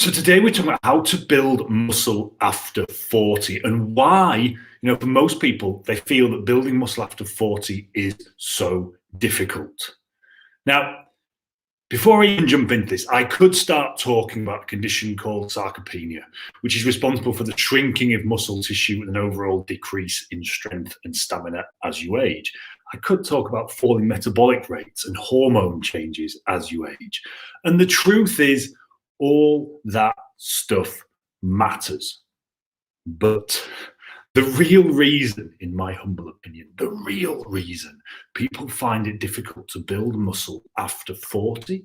So today we're talking about how to build muscle after 40 and why, for most people, they feel that building muscle after 40 is so difficult. Now, before I even jump into this, I could start talking about a condition called sarcopenia, which is responsible for the shrinking of muscle tissue and an overall decrease in strength and stamina as you age. I could talk about falling metabolic rates and hormone changes as you age. And the truth is, all that stuff matters. But the real reason, in my humble opinion, the real reason people find it difficult to build muscle after 40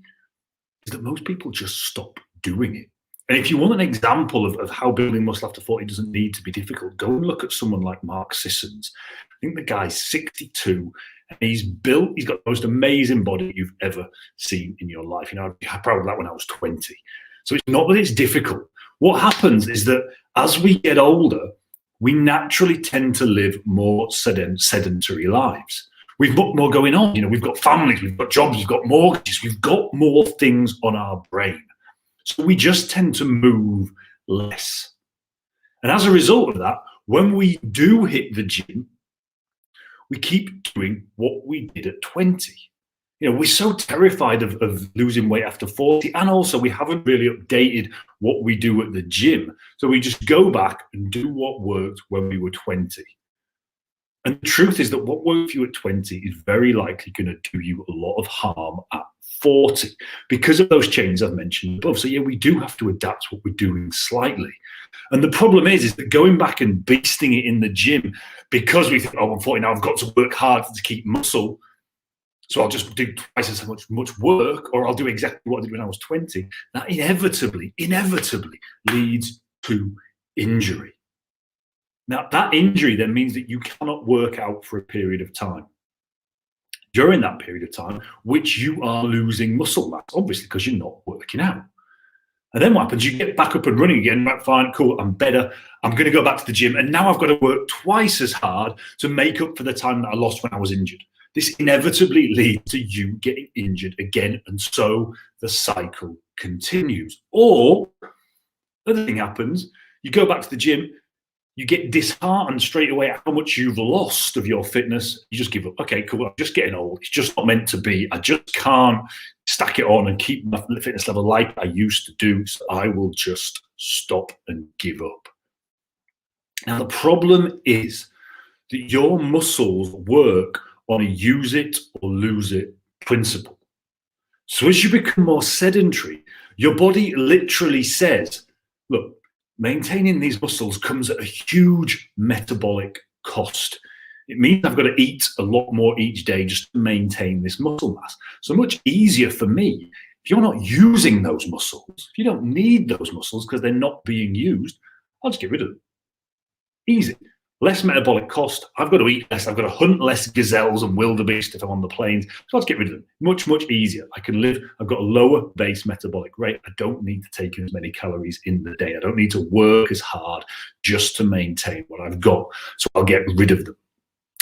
is that most people just stop doing it. And if you want an example of how building muscle after 40 doesn't need to be difficult, go and look at someone like Mark Sissons. I think the guy's 62 and he's got the most amazing body you've ever seen in your life. I'm proud of that when I was 20. So it's not that it's difficult. What happens is that as we get older, we naturally tend to live more sedentary lives. We've got more going on. We've got families, we've got jobs, we've got mortgages, we've got more things on our brain. So we just tend to move less. And as a result of that, when we do hit the gym, we keep doing what we did at 20. We're so terrified of losing weight after 40, and also we haven't really updated what we do at the gym. So we just go back and do what worked when we were 20. And the truth is that what worked for you at 20 is very likely going to do you a lot of harm at 40 because of those changes I've mentioned above. So yeah, we do have to adapt what we're doing slightly. And the problem is that going back and beasting it in the gym because we think, oh, I'm 40 now, I've got to work hard to keep muscle, so I'll just do twice as much work, or I'll do exactly what I did when I was 20. That inevitably leads to injury. Now, that injury then means that you cannot work out for a period of time. During that period of time, which you are losing muscle mass, obviously, because you're not working out. And then what happens? You get back up and running again, right, fine, cool, I'm better. I'm going to go back to the gym. And now I've got to work twice as hard to make up for the time that I lost when I was injured. This inevitably leads to you getting injured again, and so the cycle continues. Or, another thing happens, you go back to the gym, you get disheartened straight away at how much you've lost of your fitness. You just give up. Okay, cool, I'm just getting old. It's just not meant to be. I just can't stack it on and keep my fitness level like I used to do, so I will just stop and give up. Now, the problem is that your muscles work on a use it or lose it principle. So as you become more sedentary, your body literally says, look, maintaining these muscles comes at a huge metabolic cost. It means I've got to eat a lot more each day just to maintain this muscle mass. So much easier for me, if you're not using those muscles, if you don't need those muscles because they're not being used, I'll just get rid of them. Easy. Less metabolic cost. I've got to eat less. I've got to hunt less gazelles and wildebeest if I'm on the plains. So let's get rid of them. Much, much easier. I can live. I've got a lower base metabolic rate. I don't need to take in as many calories in the day. I don't need to work as hard just to maintain what I've got. So I'll get rid of them.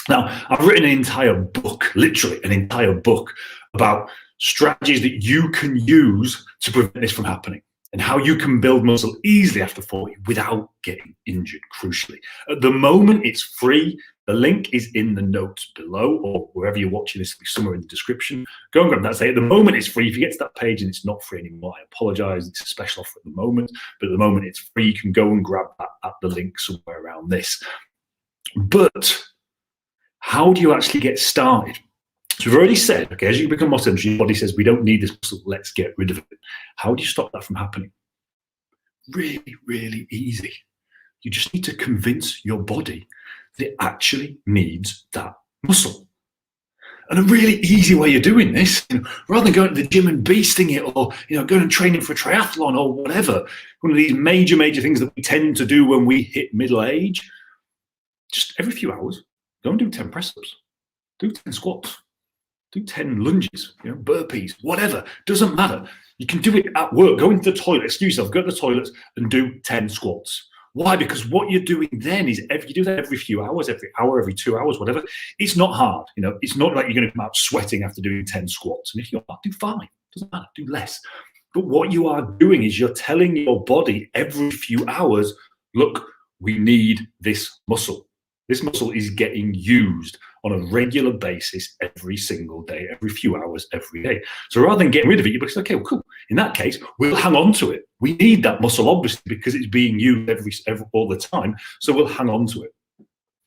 Now, I've written an entire book, literally an entire book, about strategies that you can use to prevent this from happening, and how you can build muscle easily after 40 without getting injured, crucially. At the moment, it's free. The link is in the notes below, or wherever you're watching this, it'll be somewhere in the description. Go and grab that. Say, at the moment, it's free. If you get to that page and it's not free anymore, I apologize. It's a special offer at the moment, but at the moment, it's free. You can go and grab that at the link somewhere around this. But how do you actually get started? So we've already said, okay, as you become more sedentary, your body says, we don't need this muscle, let's get rid of it. How do you stop that from happening? Really, really easy. You just need to convince your body that it actually needs that muscle. And a really easy way of doing this, rather than going to the gym and beasting it, or going and training for a triathlon or whatever, one of these major things that we tend to do when we hit middle age, just every few hours, go and do 10 press-ups, do 10 squats, do 10 lunges, burpees, whatever, doesn't matter. You can do it at work. Go into the toilet, excuse yourself, go to the toilet and do 10 squats. Why? Because what you're doing then is, if you do that every few hours, every hour, every 2 hours, whatever, it's not hard. It's not like you're going to come out sweating after doing 10 squats. And if you're not, do 5. Doesn't matter, do less. But what you are doing is you're telling your body every few hours, look, we need this muscle. This muscle is getting used on a regular basis every single day, every few hours, every day. So rather than getting rid of it, you're like, okay, well, cool. In that case, we'll hang on to it. We need that muscle, obviously, because it's being used all the time. So we'll hang on to it.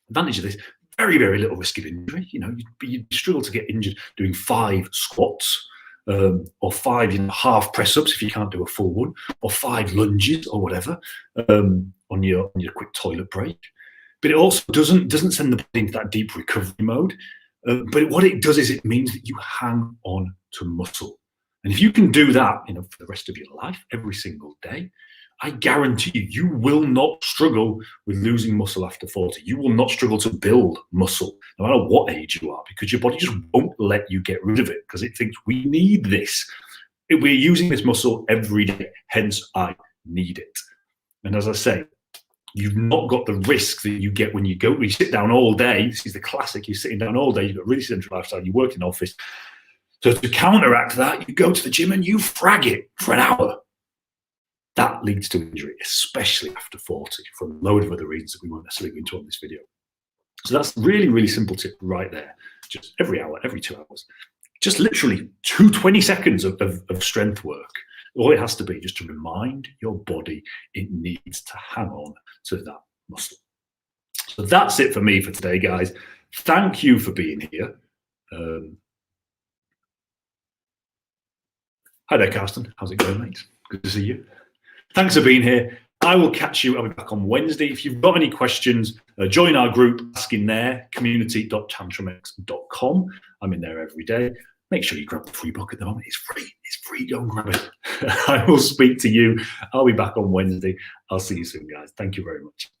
Advantage of this, very, very little risk of injury. You know, you'd struggle to get injured doing 5 squats, or 5 half press ups if you can't do a full one, or 5 lunges or whatever on your quick toilet break. But it also doesn't send the body into that deep recovery mode. But what it does is it means that you hang on to muscle. And if you can do that, for the rest of your life, every single day, I guarantee you will not struggle with losing muscle after 40. You will not struggle to build muscle, no matter what age you are, because your body just won't let you get rid of it because it thinks we need this. We're using this muscle every day, hence I need it. And as I say, you've not got the risk that you get when you sit down all day. This is the classic. You're sitting down all day. You've got a really sedentary lifestyle. You work in an office. So to counteract that, you go to the gym and you frag it for an hour. That leads to injury, especially after 40, for a load of other reasons that we won't necessarily go into on this video. So that's really, really simple tip right there. Just every hour, every 2 hours. Just literally 20 seconds of strength work. All it has to be just to remind your body it needs to hang on to that muscle. So that's it for me for today, guys. Thank you for being here. Hi there, Carsten. How's it going, mate? Good to see you. Thanks for being here. I will catch you. I'll be back on Wednesday. If you've got any questions, join our group, ask in there, community.tantrumx.com. I'm in there every day. Make sure you grab the free book at the moment. It's free. It's free. Go and grab it. I will speak to you. I'll be back on Wednesday. I'll see you soon, guys. Thank you very much.